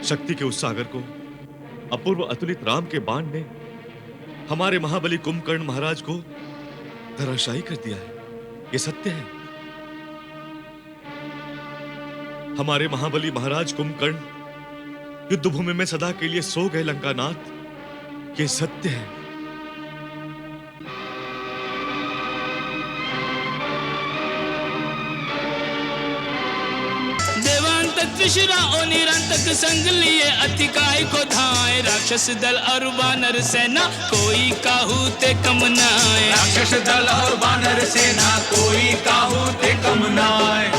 शक्ति के उस सागर को अपूर्व अतुलित राम के बाण ने हमारे महाबली कुंभकर्ण महाराज को धराशायी कर दिया है। ये सत्य है। हमारे महाबली महाराज कुंभकर्ण युद्ध भूमि में सदा के लिए सो गए लंकानाथ। ये सत्य है। त्रिशुरा और निरंतक संग लिए अतिकाय को धाए, राक्षस दल और वानर सेना कोई काहू ते कम नाए। राक्षस दल और वानर सेना कोई काहू ते कम नाए।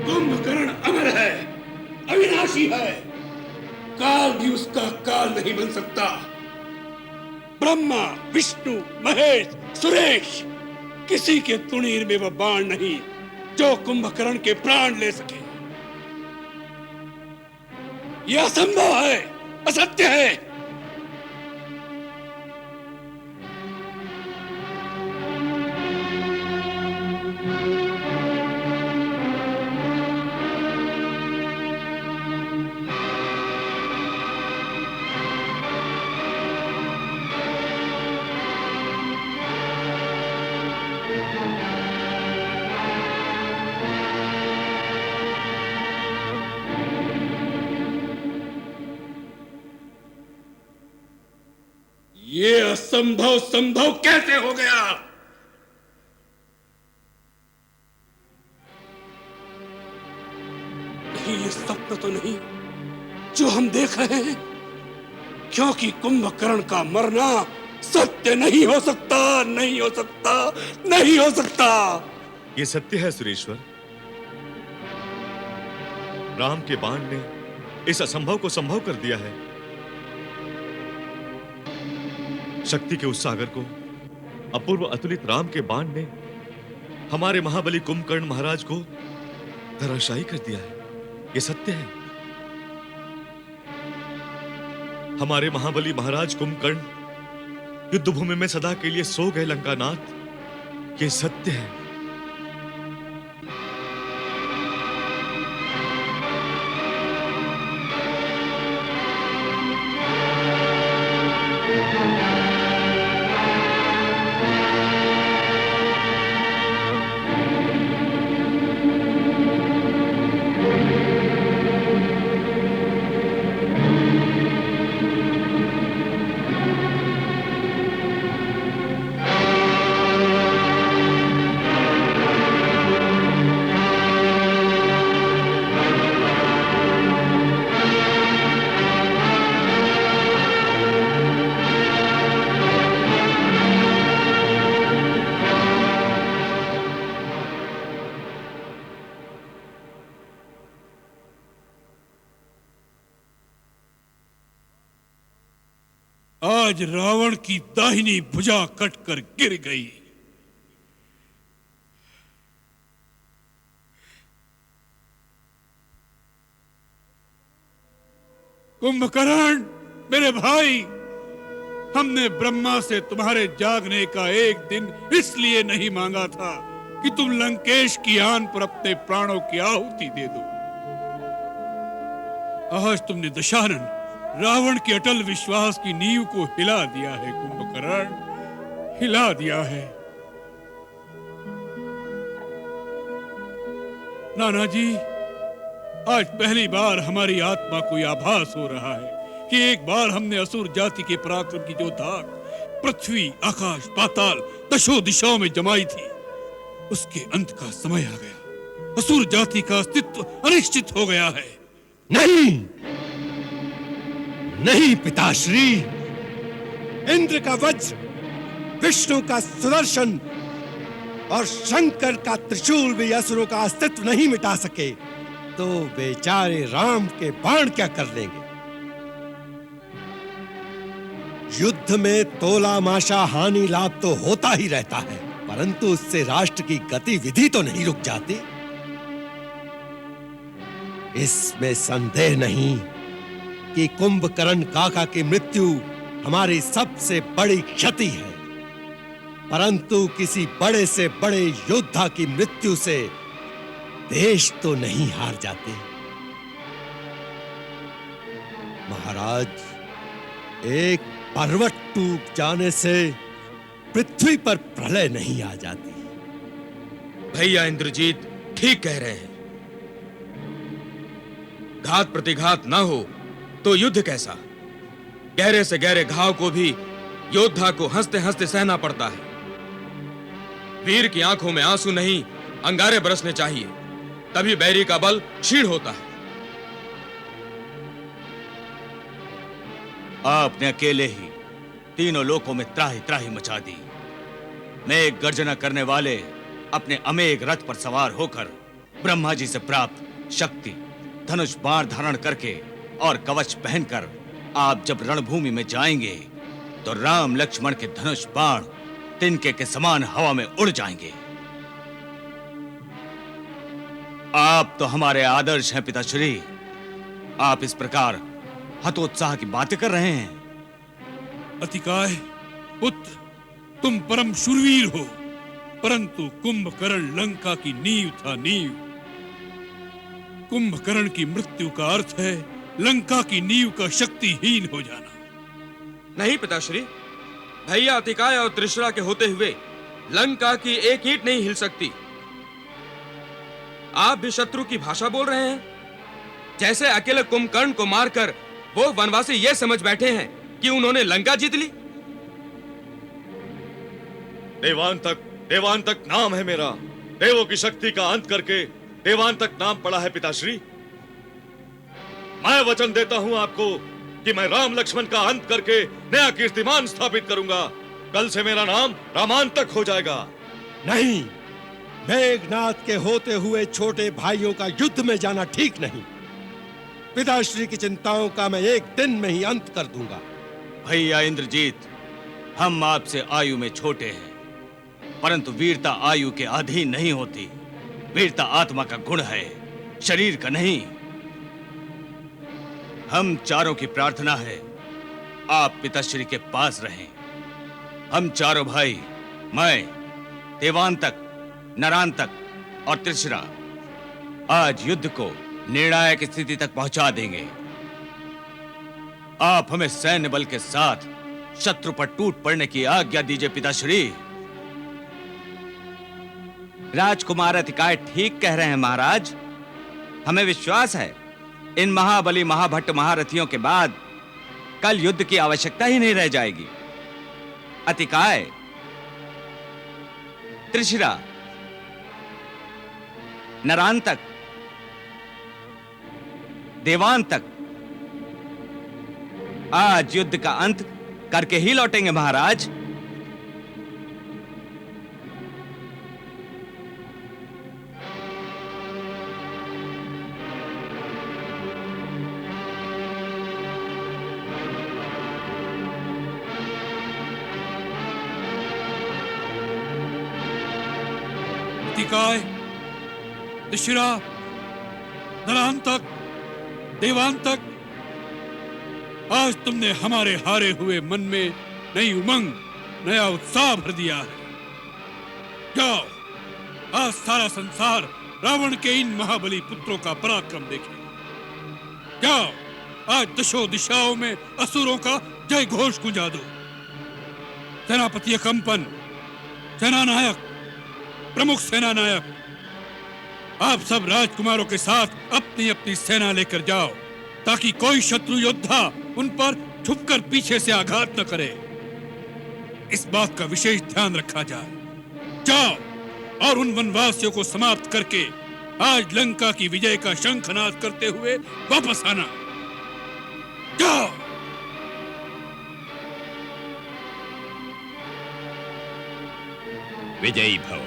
कुंभकर्ण अमर है, अविनाशी है, काल भी उसका काल नहीं बन सकता। ब्रह्मा, विष्णु, महेश, सुरेश, किसी के तुणीर में वह बाण नहीं जो कुंभकर्ण के प्राण ले सके। यह असंभव है, असत्य है। ये असंभव संभव कैसे हो गया? कहीं ये स्वप्न तो नहीं जो हम देख रहे हैं? क्योंकि कुंभकर्ण का मरना सत्य नहीं हो सकता, नहीं हो सकता, नहीं हो सकता। ये सत्य है सुरेश्वर। राम के बाण ने इस असंभव को संभव कर दिया है। शक्ति के उस सागर को अपूर्व अतुलित राम के बाण ने हमारे महाबली कुंभकर्ण महाराज को धराशायी कर दिया है। ये सत्य है। हमारे महाबली महाराज कुंभकर्ण युद्ध भूमि में सदा के लिए सो गए लंकानाथ। ये सत्य है। आज रावण की दाहिनी भुजा कटकर गिर गई। कुंभकर्ण मेरे भाई, हमने ब्रह्मा से तुम्हारे जागने का एक दिन इसलिए नहीं मांगा था कि तुम लंकेश की आन पर अपने प्राणों की आहुति दे दो। आज तुमने दशानन रावण के अटल विश्वास की नींव को हिला दिया है। कुंभकर्ण, हिला दिया है। नाना जी, आज पहली बार हमारी आत्मा को यह आभास हो रहा है कि एक बार हमने असुर जाति के पराक्रम की जो धाक पृथ्वी, आकाश, पाताल, दशों दिशाओं में जमाई थी, उसके अंत का समय आ गया। असुर जाति का अस्तित्व अनिश्चित हो गया है। नहीं, नहीं पिताश्री, इंद्र का वज्र, विष्णु का सुदर्शन और शंकर का त्रिशूल भी असुरों का अस्तित्व नहीं मिटा सके, तो बेचारे राम के बाण क्या कर लेंगे? युद्ध में तोला माशा हानि लाभ तो होता ही रहता है, परंतु उससे राष्ट्र की गतिविधि तो नहीं रुक जाती। इसमें संदेह नहीं कि कुंभकर्ण काका की मृत्यु हमारी सबसे बड़ी क्षति है, परंतु किसी बड़े से बड़े योद्धा की मृत्यु से देश तो नहीं हार जाते। महाराज, एक पर्वत टूट जाने से पृथ्वी पर प्रलय नहीं आ जाती। भैया इंद्रजीत ठीक कह रहे हैं। घात प्रतिघात ना हो तो युद्ध कैसा? गहरे से गहरे घाव को भी योद्धा को हंसते हंसते सहना पड़ता है। वीर की आंखों में आंसू नहीं, अंगारे बरसने चाहिए, तभी बैरी का बल क्षीण होता है। आपने अकेले ही तीनों लोकों में त्राही त्राही मचा दी। मेघ गर्जना करने वाले अपने अमेघ रथ पर सवार होकर ब्रह्मा जी से प्राप्त शक्ति, धनुष बाण धारण करके और कवच पहनकर आप जब रणभूमि में जाएंगे तो राम लक्ष्मण के धनुष बाण तिनके के समान हवा में उड़ जाएंगे। आप तो हमारे आदर्श हैं पिताश्री। आप इस प्रकार हतोत्साह की बातें कर रहे हैं। अतिकाय पुत्र, तुम परम शूरवीर हो, परंतु कुंभकर्ण लंका की नींव था, नींव। कुंभकर्ण की मृत्यु का अर्थ है लंका की नींव का शक्तिहीन हो जाना। नहीं पिताश्री, भैया अतिकाय और त्रिशरा के होते हुए लंका की एक ईंट नहीं हिल सकती। आप भी शत्रु की भाषा बोल रहे हैं। जैसे अकेले कुंभकर्ण को मारकर वो वनवासी ये समझ बैठे हैं कि उन्होंने लंका जीत ली। देवांतक नाम है मेरा। देवों की शक्ति का अंत करके देवांतक नाम पड़ा है पिताश्री। मैं वचन देता हूं आपको कि मैं राम लक्ष्मण का अंत करके नया कीर्तिमान स्थापित करूंगा। कल से मेरा नाम रामांतक हो जाएगा। नहीं, मेघनाथ के होते हुए छोटे भाइयों का युद्ध में जाना ठीक नहीं। पिताश्री की चिंताओं का मैं एक दिन में ही अंत कर दूंगा। भैया इंद्रजीत, हम आपसे आयु में छोटे हैं, परंतु वीरता आयु के अधीन नहीं होती। वीरता आत्मा का गुण है, शरीर का नहीं। हम चारों की प्रार्थना है आप पिताश्री के पास रहें। हम चारों भाई, मैं, देवांतक, नरांतक और त्रिशरा, आज युद्ध को निर्णायक स्थिति तक पहुंचा देंगे। आप हमें सैन्य बल के साथ शत्रु पर टूट पड़ने की आज्ञा दीजिए पिताश्री। राजकुमार अतिकाय ठीक कह रहे हैं महाराज। हमें विश्वास है इन महाबली महाभट्ट महारथियों के बाद कल युद्ध की आवश्यकता ही नहीं रह जाएगी। अतिकाय, त्रिशिरा, नरांतक, देवांतक, आज युद्ध का अंत करके ही लौटेंगे महाराज। अतिकाय, त्रिशिरा, नरांतक, देवांतक, आज तुमने हमारे हारे हुए मन में नई उमंग, नया उत्साह भर दिया है। जाओ, आज सारा संसार रावण के इन महाबली पुत्रों का पराक्रम देखे। जाओ, आज दशों दिशाओं में असुरों का जय घोष गुंजा दो। सेनापति अकंपन, सेनानायक, प्रमुख सेनानायक, आप सब राजकुमारों के साथ अपनी अपनी सेना लेकर जाओ, ताकि कोई शत्रु योद्धा उन पर छुपकर पीछे से आघात न करे। इस बात का विशेष ध्यान रखा जाए। जाओ और उन वनवासियों को समाप्त करके आज लंका की विजय का शंखनाद करते हुए वापस आना। जाओ। विजयी भव।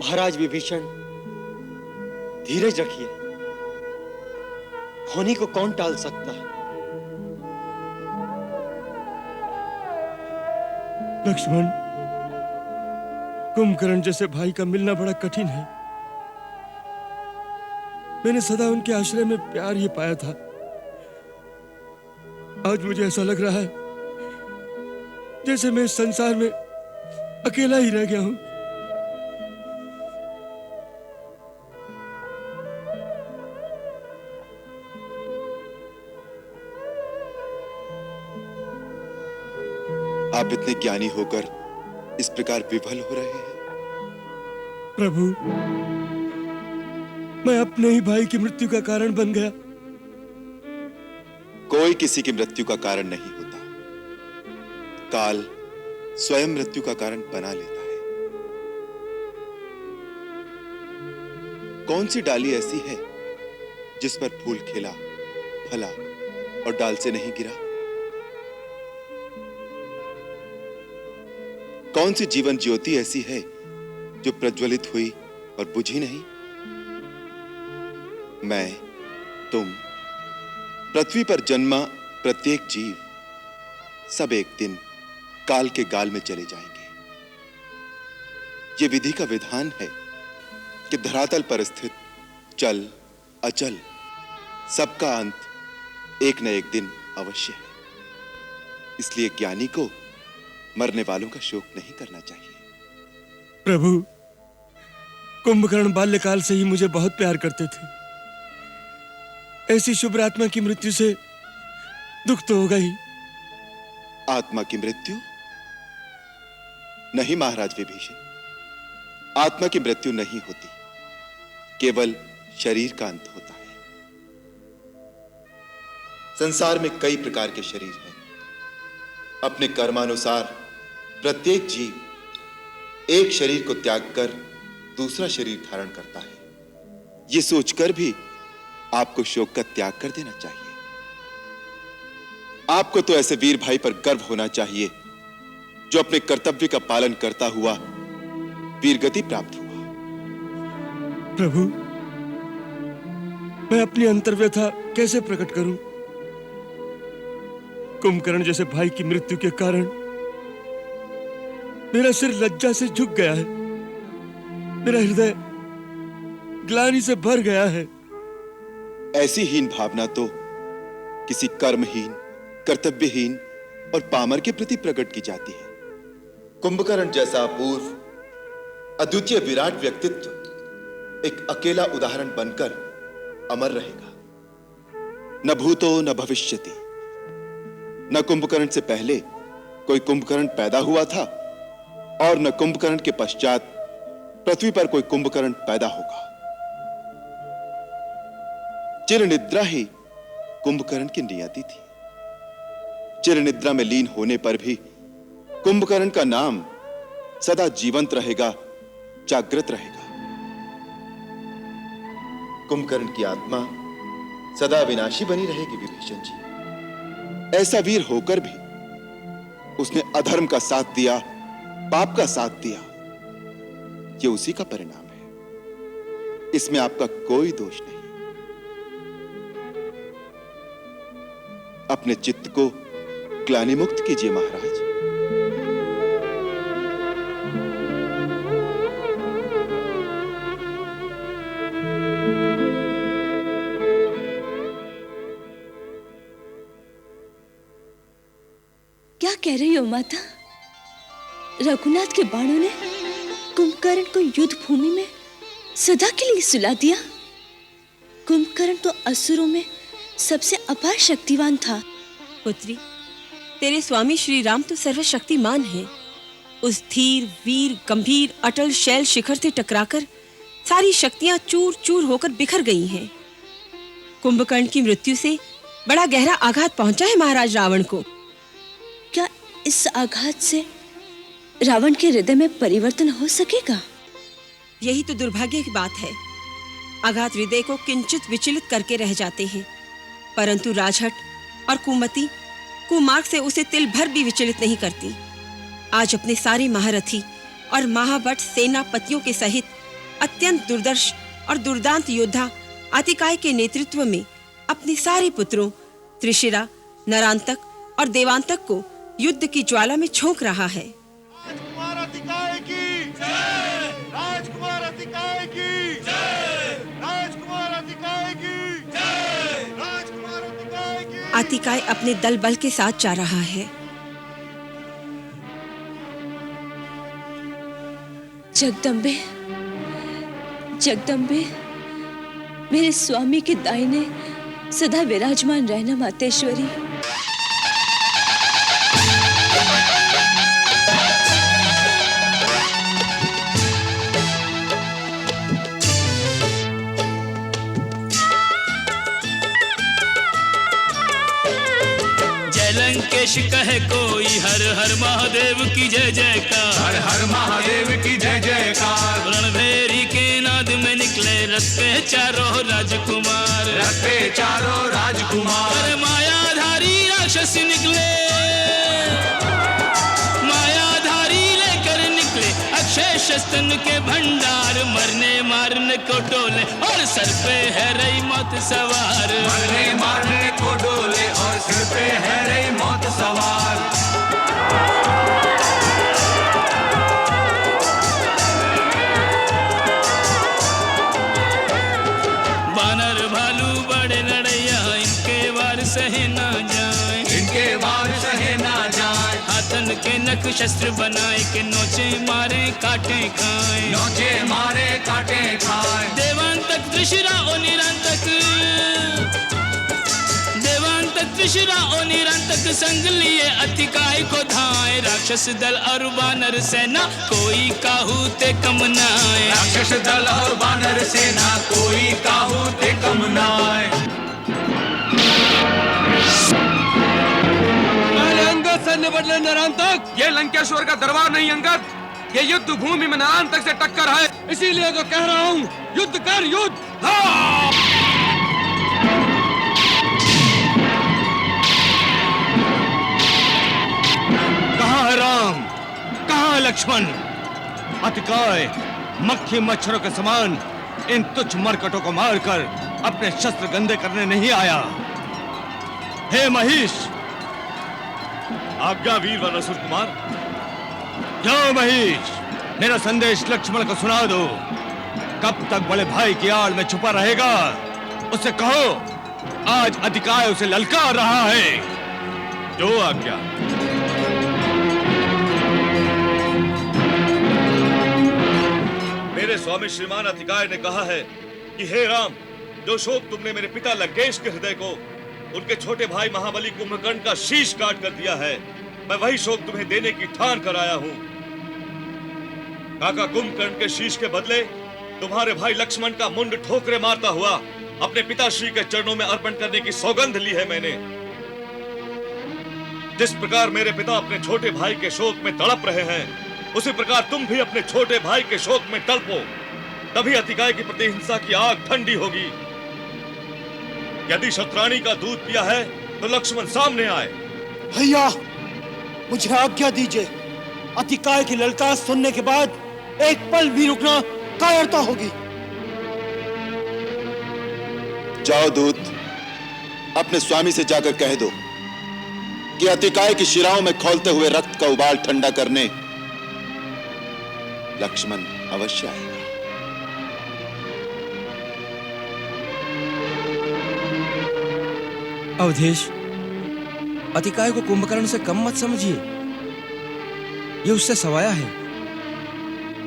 महाराज विभीषण, धीरज रखिए। होनी को कौन टाल सकता है? लक्ष्मण, कुंभकर्ण जैसे भाई का मिलना बड़ा कठिन है। मैंने सदा उनके आश्रय में प्यार ही पाया था। आज मुझे ऐसा लग रहा है जैसे मैं इस संसार में अकेला ही रह गया हूं। आप इतने ज्ञानी होकर इस प्रकार विफल हो रहे हैं। प्रभु, मैं अपने ही भाई की मृत्यु का कारण बन गया। कोई किसी की मृत्यु का कारण नहीं होता। काल स्वयं मृत्यु का कारण बना लेता है। कौन सी डाली ऐसी है जिस पर फूल खिला, फला और डाल से नहीं गिरा? कौन सी जीवन ज्योति ऐसी है जो प्रज्वलित हुई और बुझी नहीं? मैं, तुम, पृथ्वी पर जन्मा प्रत्येक जीव, सब एक दिन काल के गाल में चले जाएंगे। यह विधि का विधान है कि धरातल पर स्थित चल अचल सबका अंत एक न एक दिन अवश्य है। इसलिए ज्ञानी को मरने वालों का शोक नहीं करना चाहिए। प्रभु, कुंभकर्ण बाल्यकाल से ही मुझे बहुत प्यार करते थे। ऐसी शुभ आत्मा की मृत्यु से दुख तो होगा ही। आत्मा की मृत्यु नहीं महाराज विभीषण, आत्मा की मृत्यु नहीं होती, केवल शरीर का अंत होता है। संसार में कई प्रकार के शरीर हैं। अपने कर्मानुसार प्रत्येक जीव एक शरीर को त्याग कर दूसरा शरीर धारण करता है। यह सोचकर भी आपको शोक का त्याग कर देना चाहिए। आपको तो ऐसे वीर भाई पर गर्व होना चाहिए जो अपने कर्तव्य का पालन करता हुआ वीरगति प्राप्त हुआ। प्रभु, मैं अपनी अंतर्व्यथा कैसे प्रकट करूं? कुंभकर्ण जैसे भाई की मृत्यु के कारण मेरा सिर लज्जा से झुक गया है। मेरा हृदय ग्लानि से भर गया है। ऐसी हीन भावना तो किसी कर्महीन, कर्तव्यहीन और पामर के प्रति प्रकट की जाती है। कुंभकर्ण जैसा अपूर्व, अद्वितीय विराट व्यक्तित्व एक अकेला उदाहरण बनकर अमर रहेगा। न भूतो न भविष्यति। न कुंभकर्ण से पहले कोई कुंभकर्ण पैदा हुआ था और न कुंभकर्ण के पश्चात पृथ्वी पर कोई कुंभकर्ण पैदा होगा। चिर निद्रा ही कुंभकर्ण की नियति थी। चिर निद्रा में लीन होने पर भी कुंभकर्ण का नाम सदा जीवंत रहेगा, जागृत रहेगा। कुंभकर्ण की आत्मा सदा विनाशी बनी रहेगी विभीषण जी। ऐसा वीर होकर भी उसने अधर्म का साथ दिया, पाप का साथ दिया। यह उसी का परिणाम है। इसमें आपका कोई दोष नहीं। अपने चित्त को ग्लानि मुक्त कीजिए महाराज। क्या कह रही हो माता? रघुनाथ के बाणों ने कुंभकर्ण को युद्ध भूमि में सदा के लिए सुला दिया। कुंभकर्ण तो असुरों में सबसे अपार शक्तिवान था। पुत्री, तेरे स्वामी श्री राम तो सर्वशक्तिमान हैं। उस धीर, वीर, गंभीर, अटल शैल शिखर से टकराकर सारी शक्तियां चूर चूर होकर बिखर गई हैं। कुंभकर्ण की मृत्यु से बड़ा गहरा आघात पहुंचा है महाराज रावण को। क्या इस आघात से रावण के हृदय में परिवर्तन हो सकेगा? यही तो दुर्भाग्य की बात है। आघात हृदय को किंचित विचलित करके रह जाते हैं, परंतु राजहट और कुमति कुमार्ग से उसे तिल भर भी विचलित नहीं करती। आज अपने सारे महारथी और महाभट सेनापतियों के सहित अत्यंत दुर्दर्श और दुर्दांत योद्धा अतिकाय के नेतृत्व में अपने सारे पुत्रों त्रिशिरा, नरांतक और देवांतक को युद्ध की ज्वाला में झोंक रहा है। राजकुमार अतिकाय की जय! राजकुमार अतिकाय की जय! राजकुमार अतिकाय की जय! राजकुमार अतिकाय की। अतिकाय अपने दल बल के साथ जा रहा है। जगदम्बे, जगदम्बे, मेरे स्वामी के दाहिने सदा विराजमान रहना मातेश्वरी। लंकेश कहे कोई हर हर महादेव की जय जयकार, हर हर महादेव की जय जयकार। रणभेरी के नाद में निकले रथ पे चारों राजकुमार, रथ पे चारों राजकुमार। मायाधारी राक्षस निकले, मायाधारी लेकर निकले अक्षय शस्त्र के भंडार। मरने मारने को डोले और सर पे है रही मौत सवार, मरने मारने को डोले और सिर पे है रही मौत सवार। बानर भालू बड़े लड़ैया इनके वार सहे ना जाए, इनके वार सहे ना जाए। हाथन के नख शस्त्र बनाए के नोचे मारे काटे खाए, नोचे मारे काटे खाए। देवांतक त्रिशिरा ओ निरंतक, देवांतक त्रिशिरा ओ निरंतक संग लिए अतिकाय को धाए। राक्षस दल और वानर सेना कोई काहू ते कम नाए, राक्षस दल और वानर सेना कोई काहू ते कम नाए। अंगद सैन्य बदले नरांतक। ये लंकेश्वर का दरबार नहीं अंगद, ये युद्ध भूमि में नरांतक से टक्कर है। इसीलिए तो कह रहा हूँ, युद्ध कर, युद्ध। कहाँ है राम, कहाँ है लक्ष्मण? अतिकाय मक्खी मच्छरों के समान इन तुच्छ मरकटों को मारकर अपने शस्त्र गंदे करने नहीं आया। हे महिष, आज्ञा वीर वनसुर कुमार। जाओ महिष, मेरा संदेश लक्ष्मण को सुना दो। कब तक बड़े भाई की आड़ में छुपा रहेगा? उससे कहो आज अतिकाय उसे ललकार रहा है। जो आज्ञा। मेरे स्वामी श्रीमान अतिकाय ने कहा है कि हे राम, जो शोक तुमने मेरे पिता लंकेश के हृदय को उनके छोटे भाई महाबली कुंभकर्ण का शीश काट कर दिया है, मैं वही शोक तुम्हें देने की ठान कर आया हूं। काका कुंभकर्ण के शीश के बदले तुम्हारे भाई लक्ष्मण का मुंड ठोकरे मारता हुआ अपने पिताश्री के चरणों में अर्पण करने की सौगंध ली है मैंने। जिस प्रकार मेरे पिता अपने छोटे भाई के शोक में तड़प रहे हैं, उसी प्रकार तुम भी अपने छोटे भाई के शोक में तड़पो। तभी अतिकाय की प्रतिहिंसा की आग ठंडी होगी। यदि शत्राणी का दूध पिया है तो लक्ष्मण सामने आए। भैया, मुझे आज्ञा दीजिए। अतिकाय की ललकार सुनने के बाद एक पल भी रुकना कायरता होगी। जाओ दूत, अपने स्वामी से जाकर कह दो कि अतिकाय की शिराओं में खौलते हुए रक्त का उबाल ठंडा करने लक्ष्मण अवश्य आएगा। अवधेश, अतिकाय को कुंभकर्ण से कम मत समझिए। ये उससे सवाया है।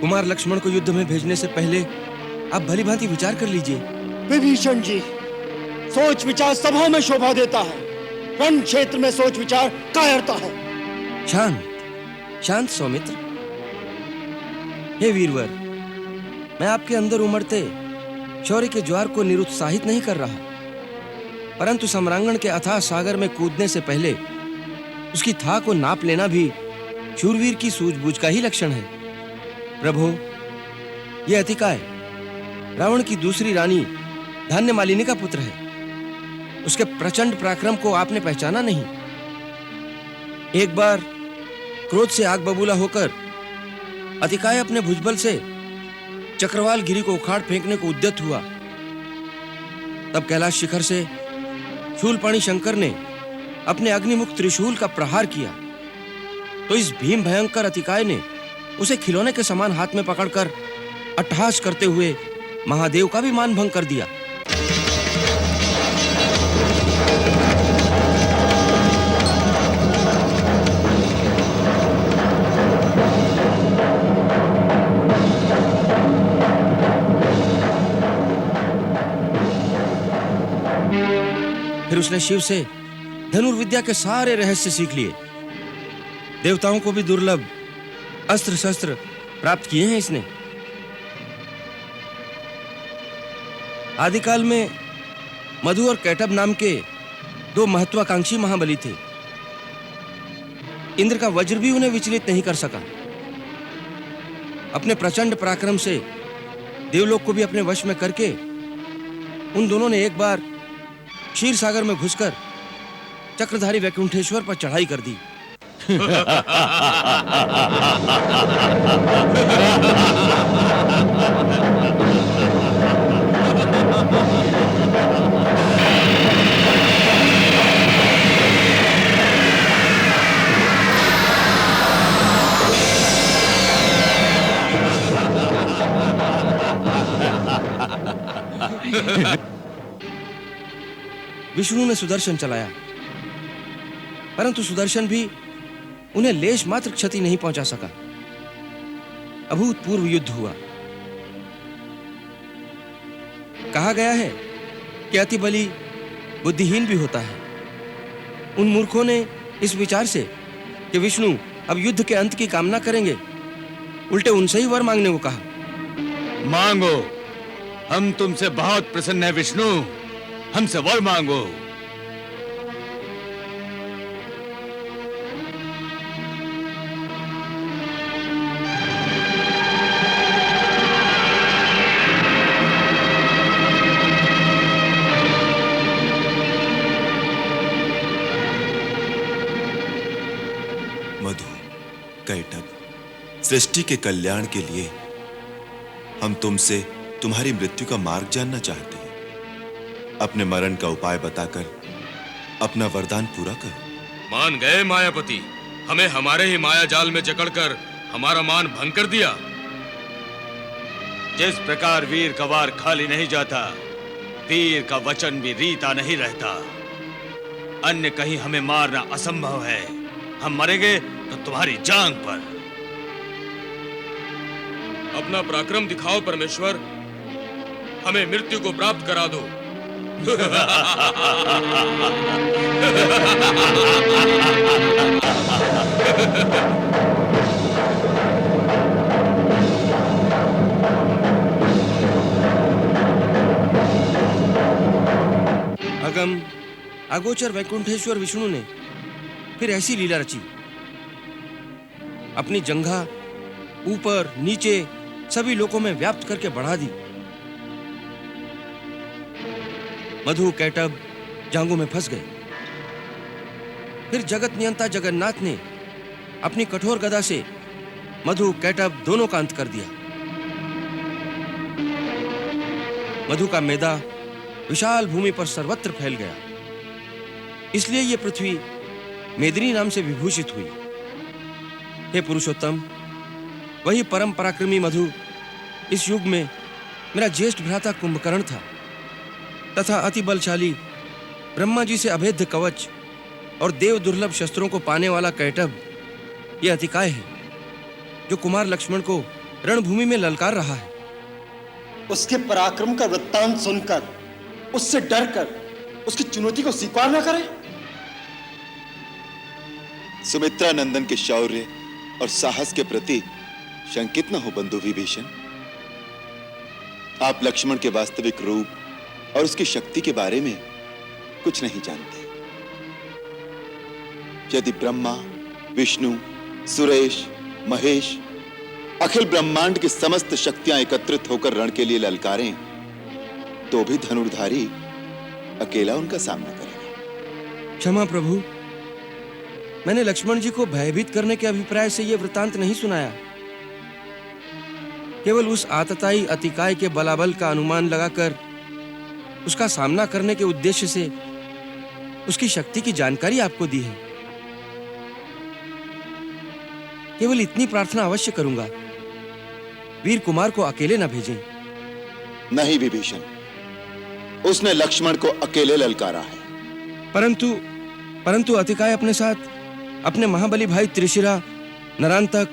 कुमार लक्ष्मण को युद्ध में भेजने से पहले आप भली भांति विचार कर लीजिए। विभीषण जी, सोच विचार सभा में शोभा देता है, रण क्षेत्र में सोच विचार कायरता है। शांत शांत सौमित्र। हे वीरवर, मैं आपके अंदर उमड़ते शौर्य के ज्वार को निरुत्साहित नहीं कर रहा, परंतु सम्रांगण के अथाह सागर में कूदने से पहले उसकी थाह को नाप लेना भी शूरवीर की सूझबूझ का ही लक्षण है। प्रभु, यह अतिकाय रावण की दूसरी रानी धान्यमालिनी का पुत्र है। उसके प्रचंड पराक्रम को आपने पहचाना नहीं। एक बार क्रोध से आग बबूला होकर अतिकाय अपने भुजबल से चक्रवाल गिरी को उखाड़ फेंकने को उद्यत हुआ, तब कैलाश शिखर से शूलपाणी शंकर ने अपने अग्निमुख त्रिशूल का प्रहार किया, तो इस भीम भयंकर अतिकाय ने उसे खिलौने के समान हाथ में पकड़कर अट्टहास करते हुए महादेव का भी मान भंग कर दिया। फिर उसने शिव से धनुर्विद्या के सारे रहस्य सीख लिए। देवताओं को भी दुर्लभ अस्त्र शस्त्र प्राप्त किए हैं इसने। आदिकाल में मधु और कैटब नाम के दो महत्वाकांक्षी महाबली थे। इंद्र का वज्र भी उन्हें विचलित नहीं कर सका। अपने प्रचंड पराक्रम से देवलोक को भी अपने वश में करके उन दोनों ने एक बार क्षीर सागर में घुसकर चक्रधारी वैकुंठेश्वर पर चढ़ाई कर दी। विष्णु ने सुदर्शन चलाया, परंतु सुदर्शन भी उन्हें लेश मात्र क्षति नहीं पहुंचा सका। अभूतपूर्व युद्ध हुआ। कहा गया है कि अति बली बुद्धिहीन भी होता है। उन मूर्खों ने इस विचार से कि विष्णु अब युद्ध के अंत की कामना करेंगे, उल्टे उनसे ही वर मांगने को कहा। मांगो, हम तुमसे बहुत प्रसन्न हैं विष्णु, हमसे वर मांगो। मधु, कैटब, सृष्टि के कल्याण के लिए हम तुमसे तुम्हारी मृत्यु का मार्ग जानना चाहते हैं। अपने मरण का उपाय बताकर अपना वरदान पूरा करो। मान गए मायापति, हमें हमारे ही माया जाल में जकड़कर हमारा मान भंग कर दिया। जिस प्रकार वीर का वार खाली नहीं जाता, वीर का वचन भी रीता नहीं रहता। अन्य कहीं हमें मारना असंभव है। हम मरेंगे तो तुम्हारी जांग पर। अपना पराक्रम दिखाओ परमेश्वर, हमें मृत्यु को प्राप्त करा दो। अगम अगोचर वैकुंठेश्वर विष्णु ने फिर ऐसी लीला रची। अपनी जंघा ऊपर नीचे सभी लोकों में व्याप्त करके बढ़ा दी। मधु कैटब जांघों में फंस गए। फिर जगत नियंता जगन्नाथ ने अपनी कठोर गदा से मधु कैटब दोनों का अंत कर दिया। मधु का मैदा विशाल भूमि पर सर्वत्र फैल गया। इसलिए यह पृथ्वी मेदिनी नाम से विभूषित हुई। हे पुरुषोत्तम, वही परम पराक्रमी मधु इस युग में मेरा ज्येष्ठ भ्राता कुंभकर्ण था, तथा अति बलशाली ब्रह्मा जी से अभेद्य कवच और देव दुर्लभ शस्त्रों को पाने वाला कैटब यह अतिकाय है, जो कुमार लक्ष्मण को रणभूमि में ललकार रहा है। उसके पराक्रम का वृत्तांत सुनकर, उससे डरकर उसकी चुनौती को स्वीकार न करें। सुमित्रा नंदन के शौर्य और साहस के प्रति शंकित न हो बंधु विभीषण। आप लक्ष्मण के वास्तविक रूप और उसकी शक्ति के बारे में कुछ नहीं जानते। यदि ब्रह्मा, विष्णु, सुरेश, महेश, अखिल ब्रह्मांड की समस्त शक्तियां एकत्रित होकर रण के लिए ललकारें, तो भी धनुर्धारी अकेला उनका सामना करेगा। क्षमा प्रभु, मैंने लक्ष्मण जी को भयभीत करने के अभिप्राय से यह वृत्तांत नहीं सुनाया। केवल उस आतताई अतिकाय के बलाबल का अनुमान लगाकर उसका सामना करने के उद्देश्य से उसकी शक्ति की जानकारी आपको दी है। केवल इतनी प्रार्थना अवश्य करूंगा, वीर कुमार को अकेले न भेजें। नहीं विभीषण, उसने लक्ष्मण को अकेले ललकारा है। परंतु अतिकाय अपने साथ अपने महाबली भाई त्रिशिरा, नरांतक,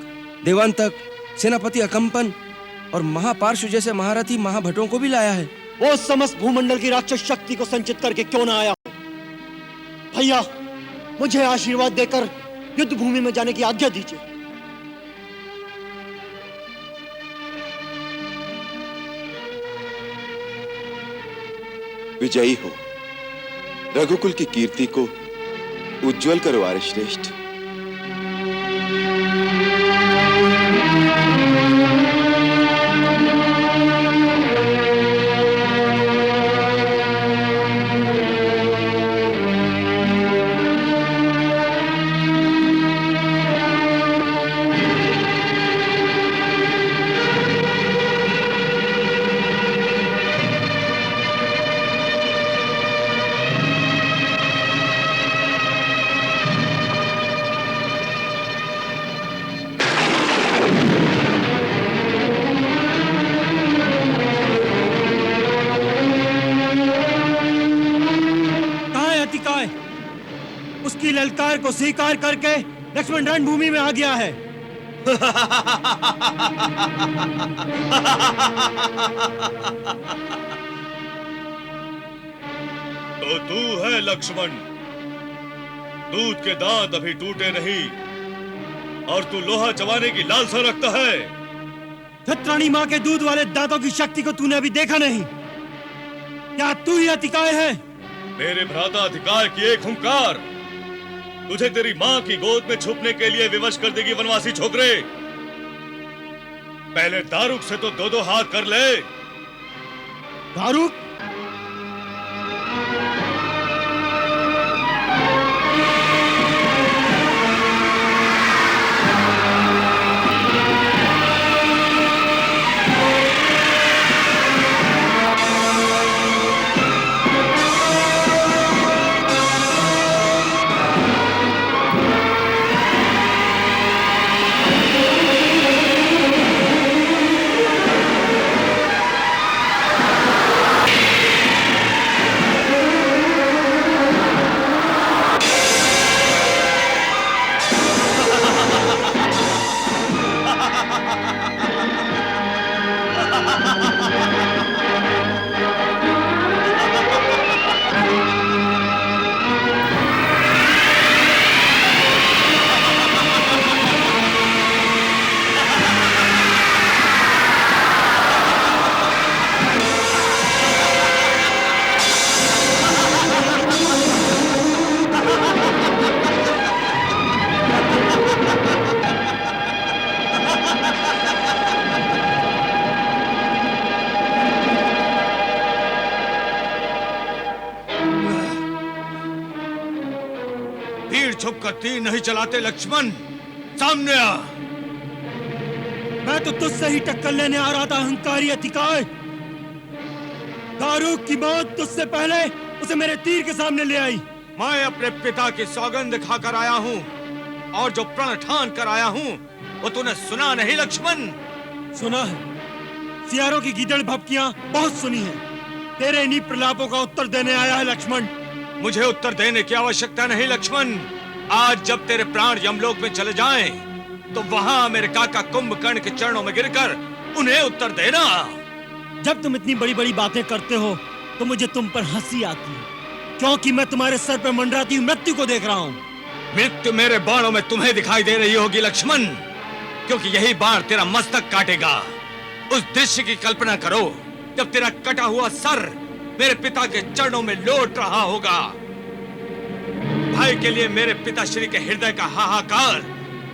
देवांतक, सेनापति अकंपन और महापार्श्व जैसे महारथी महाभटों को भी लाया है। वो समस्त भूमंडल की राक्षस शक्ति को संचित करके क्यों ना आया? भैया, मुझे आशीर्वाद देकर युद्ध भूमि में जाने की आज्ञा दीजिए। विजयी हो, रघुकुल की कीर्ति को उज्जवल करो आर्यश्रेष्ठ। उसकी ललकार को स्वीकार करके लक्ष्मण रणभूमि में आ गया है। तो तू है लक्ष्मण। दूध के दांत अभी टूटे नहीं और तू लोहा चबाने की लालसा रखता है। छत्राणी माँ के दूध वाले दांतों की शक्ति को तूने अभी देखा नहीं। क्या तू ही अतिकाय है? मेरे भ्राता अतिकाय की एक हुंकार तुझे तेरी माँ की गोद में छुपने के लिए विवश कर देगी वनवासी छोकरे। पहले दारुक से तो दो दो हाथ कर ले। दारुक? छुपकर तीर नहीं चलाते लक्ष्मण, सामने आ। मैं तो तुझसे ही टक्कर लेने आ रहा था अहंकारी अतिकाय। दारुक की मौत तुझसे पहले उसे मेरे तीर के सामने ले आई। मैं अपने पिता की सौगंध खाकर आया हूँ और जो प्रण ठान कर आया हूँ वो तूने सुना नहीं लक्ष्मण? सुना है, सियारों की गीदड़ भपकियां बहुत सुनी है। तेरे इन्हीं प्रलापों का उत्तर देने आया है लक्ष्मण। मुझे उत्तर देने की आवश्यकता नहीं लक्ष्मण। आज जब तेरे प्राण यमलोक में चले जाएं, तो वहां मेरे काका कुंभकर्ण के चरणों में गिरकर उन्हें उत्तर देना। जब तुम इतनी बड़ी बड़ी बातें करते हो तो मुझे तुम पर हंसी आती है, क्योंकि मैं तुम्हारे सर पर मंडराती हुई मृत्यु को देख रहा हूँ। मृत्यु मेरे बाणों में तुम्हें दिखाई दे रही होगी लक्ष्मण, क्योंकि यही बाण तेरा मस्तक काटेगा। उस दृश्य की कल्पना करो जब तेरा कटा हुआ सर मेरे पिता के चरणों में लौट रहा होगा। भाई के लिए मेरे पिता श्री के हृदय का हाहाकार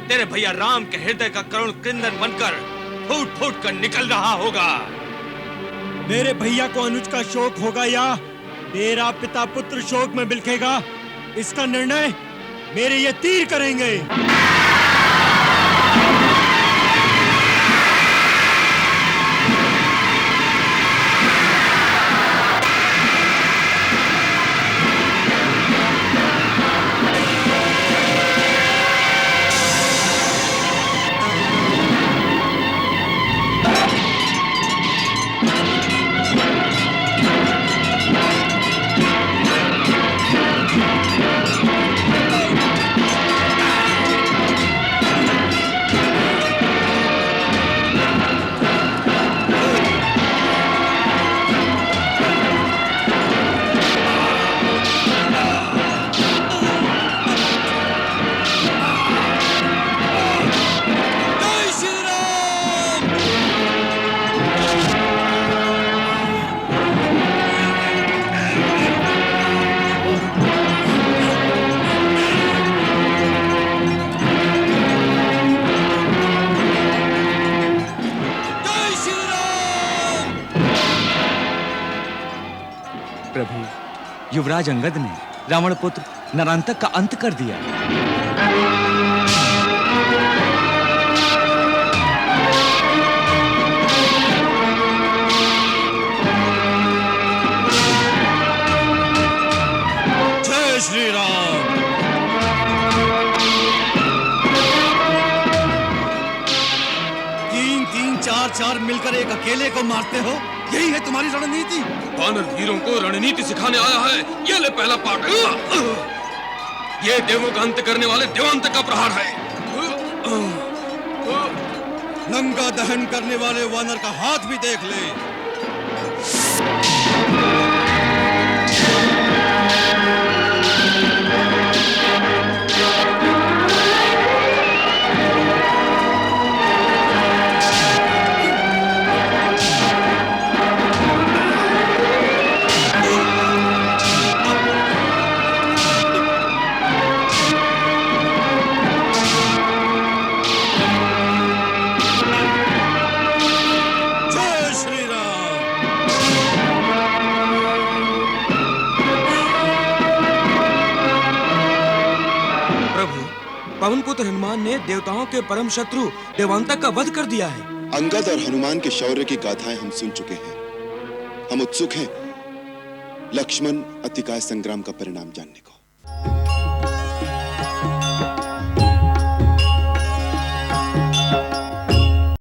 तेरे भैया राम के हृदय का करुण क्रंदन बनकर फूट फूट कर निकल रहा होगा। मेरे भैया को अनुज का शोक होगा या तेरा पिता पुत्र शोक में बिलखेगा, इसका निर्णय मेरे ये तीर करेंगे। प्रभु, युवराज अंगद ने रावण पुत्र नरांतक का अंत कर दिया। जय श्री राम। तीन तीन चार चार मिलकर एक अकेले को मारते हो, यही है तुम्हारी रणनीति? वानर वीरों को रणनीति सिखाने आया है। ये ले पहला पाठ। ये देवों का अंत करने वाले देवांत का प्रहार है। लंका दहन करने वाले वानर का हाथ भी देख ले। पवन पुत्र हनुमान ने देवताओं के परम शत्रु देवांतक का वध कर दिया है। अंगद और हनुमान के शौर्य की गाथाएं हम सुन चुके हैं। हम उत्सुक हैं लक्ष्मण अतिकाय संग्राम का परिणाम जानने को।